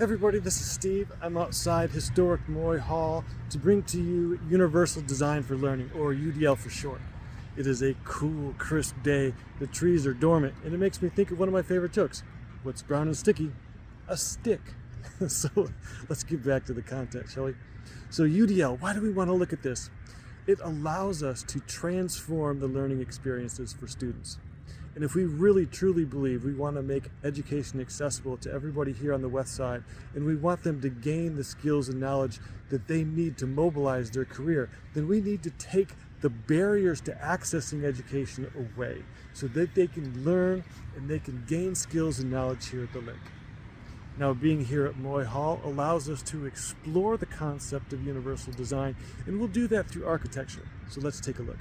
Everybody, this is Steve. I'm outside historic Moy Hall to bring to you Universal Design for Learning, or UDL for short. It is a cool, crisp day. The trees are dormant, and it makes me think of one of my favorite jokes. What's brown and sticky? A stick. So let's get back to the content, shall we? So UDL, why do we want to look at this? It allows us to transform the learning experiences for students. And if we really truly believe we want to make education accessible to everybody here on the West Side, and we want them to gain the skills and knowledge that they need to mobilize their career, then we need to take the barriers to accessing education away so that they can learn and they can gain skills and knowledge here at the lake. Now, being here at Moy Hall allows us to explore the concept of universal design, and we'll do that through architecture. So let's take a look.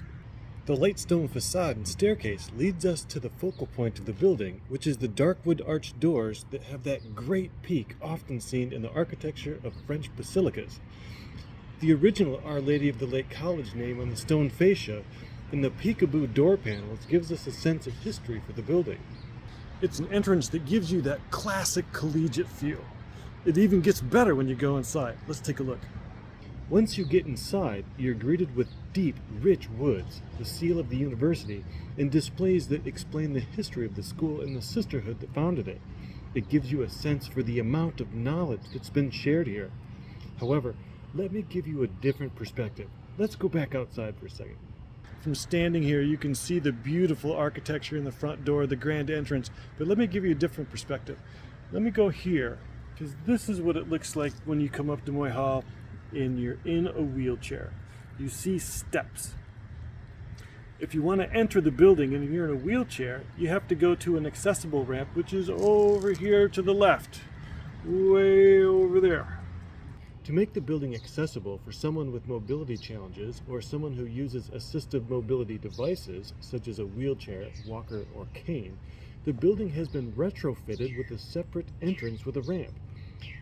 The light stone facade and staircase leads us to the focal point of the building, which is the dark wood arched doors that have that great peak often seen in the architecture of French basilicas. The original Our Lady of the Lake College name on the stone fascia and the peekaboo door panels gives us a sense of history for the building. It's an entrance that gives you that classic collegiate feel. It even gets better when you go inside. Let's take a look. Once you get inside, you're greeted with deep, rich woods, the seal of the university, and displays that explain the history of the school and the sisterhood that founded it. It gives you a sense for the amount of knowledge that's been shared here. However, let me give you a different perspective. Let's go back outside for a second. From standing here, you can see the beautiful architecture in the front door, the grand entrance, but let me give you a different perspective. Let me go here, because this is what it looks like when you come up to Moy Hall and you're in a wheelchair. You see steps. If you want to enter the building and you're in a wheelchair, you have to go to an accessible ramp, which is over here to the left, way over there. To make the building accessible for someone with mobility challenges or someone who uses assistive mobility devices, such as a wheelchair, walker, or cane, the building has been retrofitted with a separate entrance with a ramp.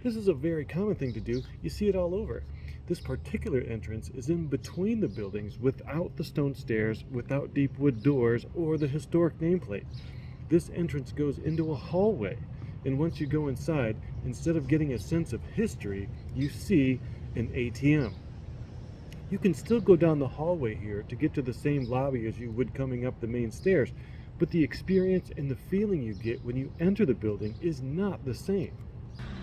This is a very common thing to do. You see it all over. This particular entrance is in between the buildings without the stone stairs, without deep wood doors, or the historic nameplate. This entrance goes into a hallway, and once you go inside, instead of getting a sense of history, you see an ATM. You can still go down the hallway here to get to the same lobby as you would coming up the main stairs, but the experience and the feeling you get when you enter the building is not the same.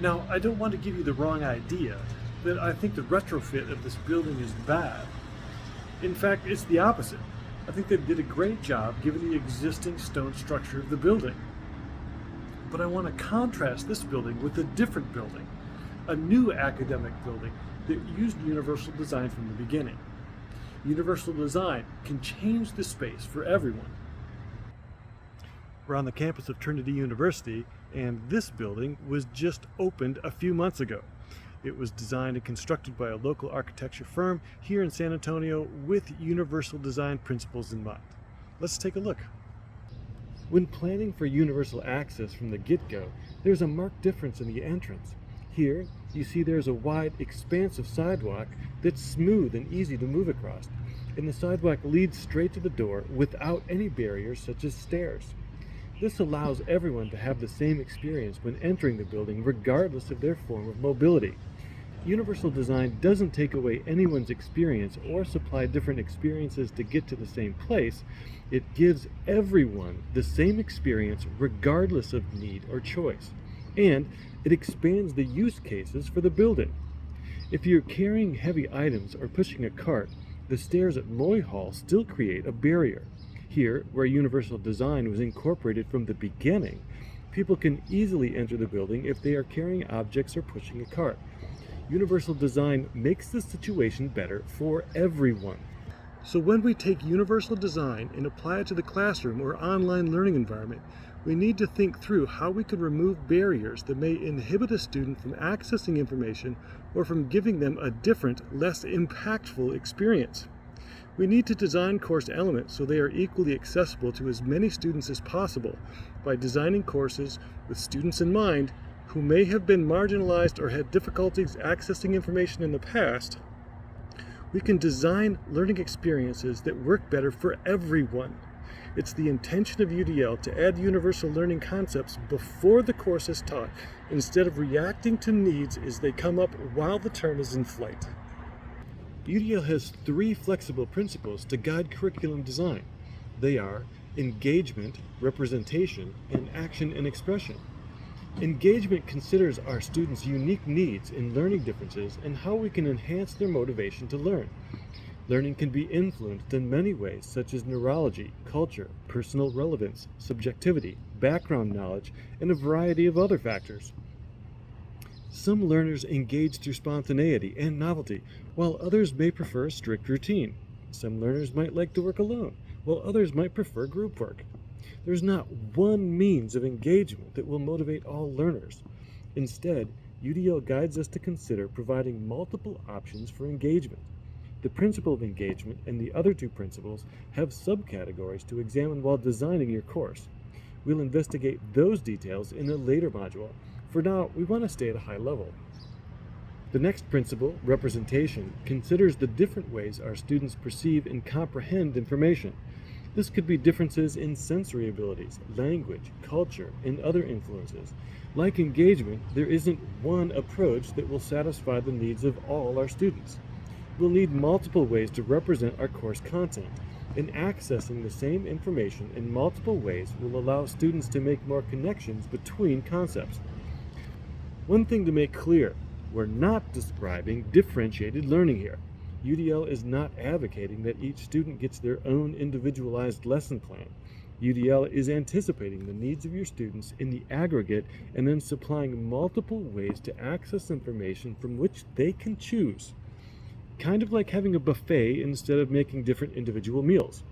Now, I don't want to give you the wrong idea that I think the retrofit of this building is bad. In fact, it's the opposite. I think they did a great job given the existing stone structure of the building. But I want to contrast this building with a different building, a new academic building that used universal design from the beginning. Universal design can change the space for everyone. We're on the campus of Trinity University, and this building was just opened a few months ago. It was designed and constructed by a local architecture firm here in San Antonio with universal design principles in mind. Let's take a look. When planning for universal access from the get-go, there's a marked difference in the entrance. Here, you see there's a wide, expansive sidewalk that's smooth and easy to move across, and the sidewalk leads straight to the door without any barriers such as stairs. This allows everyone to have the same experience when entering the building regardless of their form of mobility. Universal design doesn't take away anyone's experience or supply different experiences to get to the same place. It gives everyone the same experience regardless of need or choice. And it expands the use cases for the building. If you're carrying heavy items or pushing a cart, the stairs at Moy Hall still create a barrier. Here, where universal design was incorporated from the beginning, people can easily enter the building if they are carrying objects or pushing a cart. Universal design makes the situation better for everyone. So when we take universal design and apply it to the classroom or online learning environment, we need to think through how we could remove barriers that may inhibit a student from accessing information or from giving them a different, less impactful experience. We need to design course elements so they are equally accessible to as many students as possible by designing courses with students in mind who may have been marginalized or had difficulties accessing information in the past. We can design learning experiences that work better for everyone. It's the intention of UDL to add universal learning concepts before the course is taught, instead of reacting to needs as they come up while the term is in flight. UDL has 3 flexible principles to guide curriculum design. They are engagement, representation, and action and expression. Engagement considers our students' unique needs and learning differences and how we can enhance their motivation to learn. Learning can be influenced in many ways, such as neurology, culture, personal relevance, subjectivity, background knowledge, and a variety of other factors. Some learners engage through spontaneity and novelty, while others may prefer a strict routine. Some learners might like to work alone, while others might prefer group work. There's not one means of engagement that will motivate all learners. Instead, UDL guides us to consider providing multiple options for engagement. The principle of engagement and the other 2 principles have subcategories to examine while designing your course. We'll investigate those details in a later module. For now, we want to stay at a high level. The next principle, representation, considers the different ways our students perceive and comprehend information. This could be differences in sensory abilities, language, culture, and other influences. Like engagement, there isn't one approach that will satisfy the needs of all our students. We'll need multiple ways to represent our course content, and accessing the same information in multiple ways will allow students to make more connections between concepts. One thing to make clear, we're not describing differentiated learning here. UDL is not advocating that each student gets their own individualized lesson plan. UDL is anticipating the needs of your students in the aggregate and then supplying multiple ways to access information from which they can choose. Kind of like having a buffet instead of making different individual meals.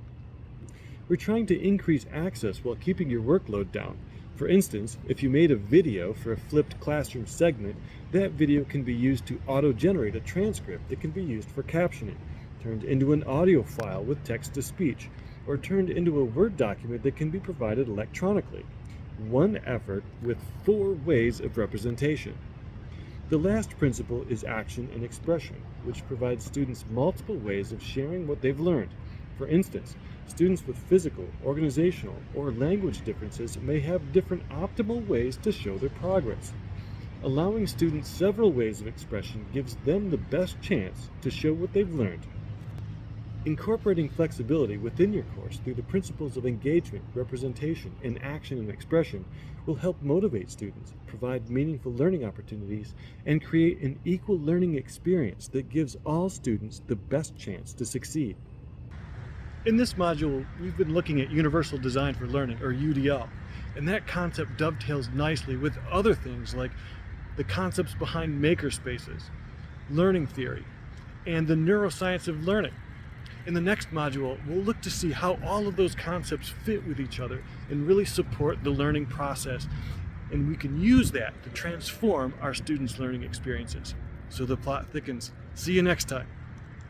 We're trying to increase access while keeping your workload down. For instance, if you made a video for a flipped classroom segment, that video can be used to auto-generate a transcript that can be used for captioning, turned into an audio file with text-to-speech, or turned into a Word document that can be provided electronically. One effort with 4 ways of representation. The last principle is action and expression, which provides students multiple ways of sharing what they've learned. For instance, students with physical, organizational, or language differences may have different optimal ways to show their progress. Allowing students several ways of expression gives them the best chance to show what they've learned. Incorporating flexibility within your course through the principles of engagement, representation, and action and expression will help motivate students, provide meaningful learning opportunities, and create an equal learning experience that gives all students the best chance to succeed. In this module, we've been looking at Universal Design for Learning, or UDL, and that concept dovetails nicely with other things like the concepts behind makerspaces, learning theory, and the neuroscience of learning. In the next module, we'll look to see how all of those concepts fit with each other and really support the learning process, and we can use that to transform our students' learning experiences. So the plot thickens. See you next time.